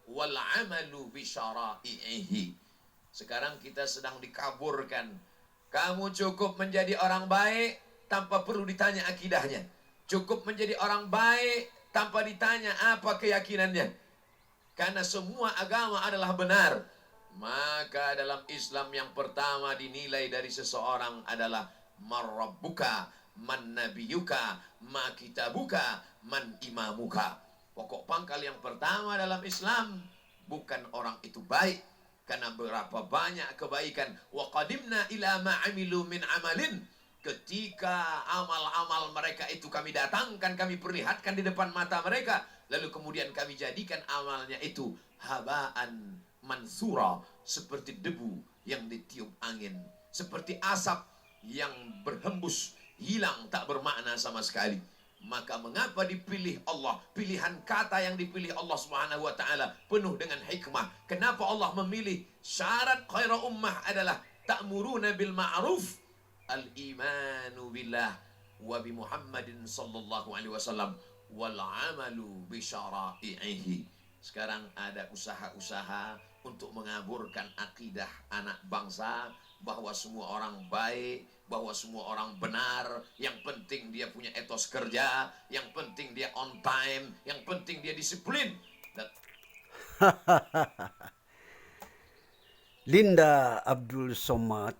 wal 'amalu bi syara'ihi. Sekarang kita sedang dikaburkan. Kamu cukup menjadi orang baik tanpa perlu ditanya akidahnya. Cukup menjadi orang baik tanpa ditanya apa keyakinannya. Karena semua agama adalah benar. Maka dalam Islam yang pertama dinilai dari seseorang adalah marrabbuka, man nabiyuka, ma kitabuka, man imamuka. Pokok pangkal yang pertama dalam Islam, bukan orang itu baik, karena berapa banyak kebaikan. Wa qadimna ila ma amilu min amalin. Ketika amal-amal mereka itu kami datangkan, kami perlihatkan di depan mata mereka, lalu kemudian kami jadikan amalnya itu habaan mansura, seperti debu yang ditiup angin, seperti asap yang berhembus, hilang, tak bermakna sama sekali. Maka mengapa dipilih Allah? Pilihan kata yang dipilih Allah Subhanahu wa taala penuh dengan hikmah. Kenapa Allah memilih syarat khaira ummah adalah ta'muruna bil ma'ruf, al-imanu billah wa bi Muhammadin sallallahu alaihi wasallam wal 'amalu bi syara'ihi. Sekarang ada usaha-usaha untuk mengaburkan akidah anak bangsa bahwa semua orang baik, bahwa semua orang benar, yang penting dia punya etos kerja, yang penting dia on time, yang penting dia disiplin. Linda Abdul Somad,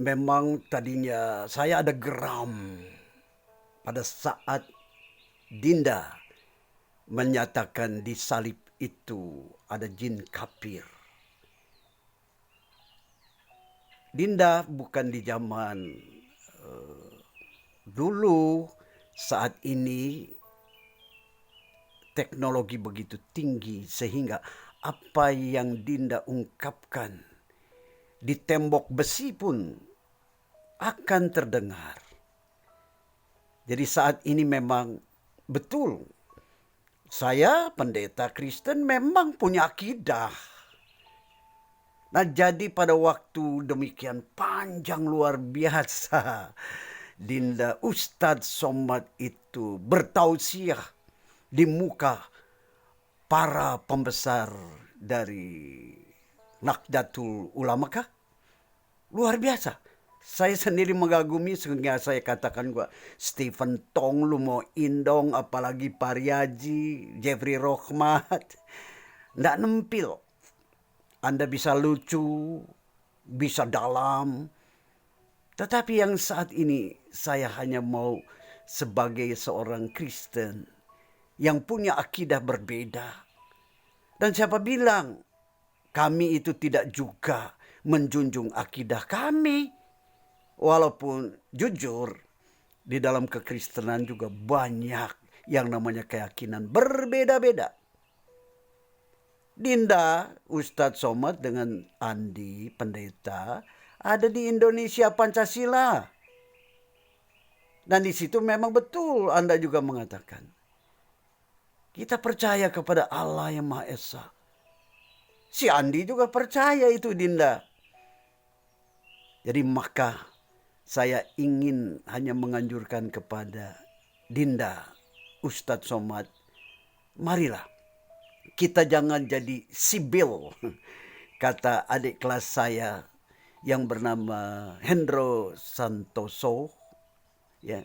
memang tadinya saya ada geram pada saat Dinda menyatakan di salib itu ada jin kafir. Dinda bukan di zaman dulu, saat ini teknologi begitu tinggi sehingga apa yang Dinda ungkapkan di tembok besi pun akan terdengar. Jadi saat ini memang betul, saya pendeta Kristen memang punya akidah. Nah, jadi pada waktu demikian panjang luar biasa, Dinda Ustadz Somad itu bertausiah di muka para pembesar dari Nahdlatul Ulama kah? Luar biasa. Saya sendiri mengagumi sehingga saya katakan gua, Stephen Tong lu mau indong, apalagi Pariaji, Jeffrey Rohmat. Nggak nempil. Anda bisa lucu, bisa dalam. Tetapi yang saat ini saya hanya mau sebagai seorang Kristen yang punya akidah berbeda. Dan siapa bilang kami itu tidak juga menjunjung akidah kami. Walaupun jujur, di dalam kekristenan juga banyak yang namanya keyakinan berbeda-beda. Dinda, Ustadz Somad dengan Andi, pendeta, ada di Indonesia Pancasila. Dan di situ memang betul Anda juga mengatakan, kita percaya kepada Allah yang Maha Esa. Si Andi juga percaya itu, Dinda. Jadi maka saya ingin hanya menganjurkan kepada Dinda, Ustadz Somad, marilah kita jangan jadi sibil. Kata adik kelas saya yang bernama Hendro Santoso, ya,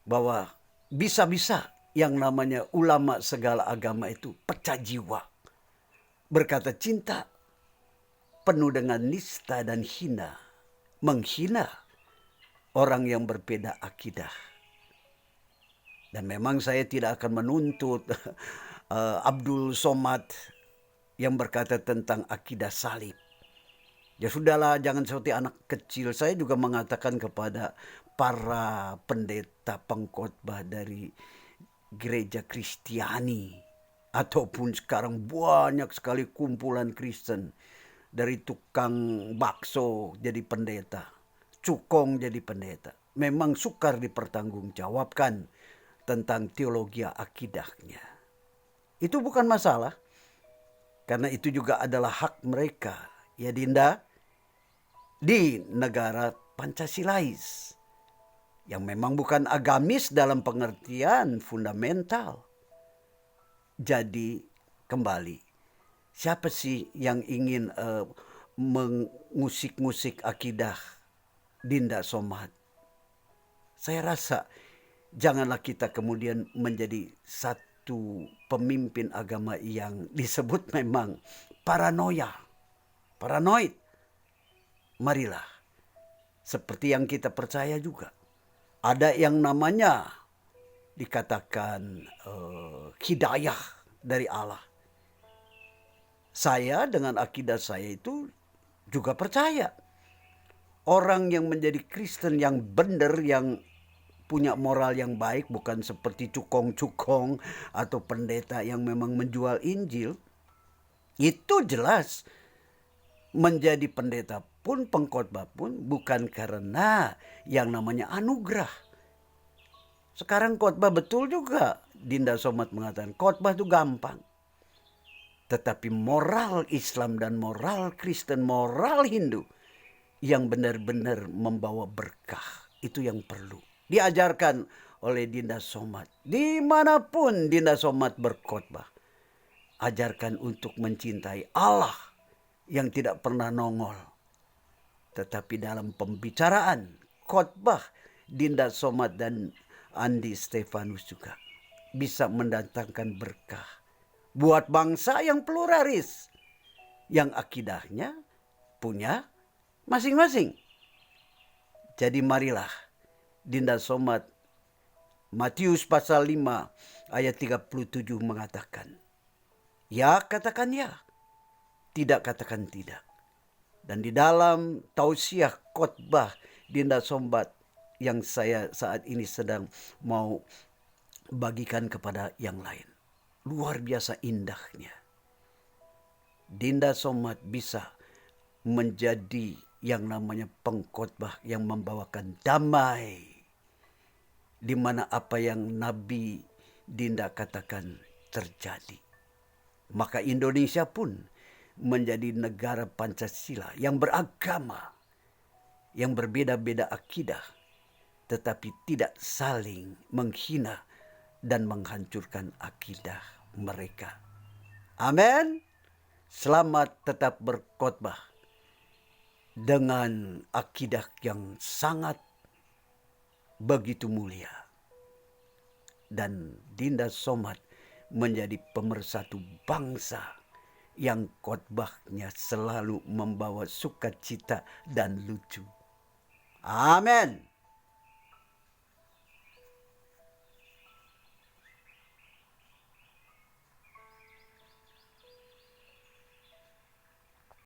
bahwa bisa-bisa yang namanya ulama segala agama itu pecah jiwa. Berkata cinta penuh dengan nista dan hina, menghina orang yang berbeda akidah. Dan memang saya tidak akan menuntut Abdul Somad yang berkata tentang akidah salib. Ya sudahlah, jangan seperti anak kecil. Saya juga mengatakan kepada para pendeta pengkhotbah dari gereja Kristiani, ataupun sekarang banyak sekali kumpulan Kristen, dari tukang bakso jadi pendeta, cukong jadi pendeta, memang sukar dipertanggungjawabkan tentang teologi akidahnya. Itu bukan masalah, karena itu juga adalah hak mereka, ya Dinda, di negara Pancasilais yang memang bukan agamis dalam pengertian fundamental. Jadi kembali, Siapa sih yang ingin mengusik-ngusik akidah Dinda Somad? Saya rasa janganlah kita kemudian menjadi satu pemimpin agama yang disebut memang paranoid. Marilah, seperti yang kita percaya juga, ada yang namanya dikatakan hidayah dari Allah. Saya dengan akidah saya itu juga percaya. Orang yang menjadi Kristen yang benar, yang punya moral yang baik, bukan seperti cukong-cukong atau pendeta yang memang menjual Injil, itu jelas menjadi pendeta pun, pengkhotbah pun bukan karena yang namanya anugerah. Sekarang khotbah betul juga. Dinda Somad mengatakan khotbah itu gampang. Tetapi moral Islam dan moral Kristen, moral Hindu yang benar-benar membawa berkah, itu yang perlu diajarkan oleh Dinda Somad. Dimanapun Dinda Somad berkhotbah, ajarkan untuk mencintai Allah yang tidak pernah nongol. Tetapi dalam pembicaraan, khotbah Dinda Somad dan Andi Stefanus juga bisa mendatangkan berkah buat bangsa yang pluralis, yang akidahnya punya masing-masing. Jadi marilah Dinda Somad, Matius pasal 5 ayat 37 mengatakan, ya katakan ya, tidak katakan tidak. Dan di dalam tausiah khotbah Dinda Somad yang saya saat ini sedang mau bagikan kepada yang lain, luar biasa indahnya. Dinda Somad bisa menjadi yang namanya pengkhotbah yang membawakan damai, di mana apa yang Nabi Dinda katakan terjadi. Maka Indonesia pun menjadi negara Pancasila yang beragama, yang berbeda-beda akidah, tetapi tidak saling menghina dan menghancurkan akidah mereka. Amin. Selamat tetap berkhotbah dengan akidah yang sangat begitu mulia. Dan Dinda Somad menjadi pemersatu bangsa yang khotbahnya selalu membawa sukacita dan lucu. Amin.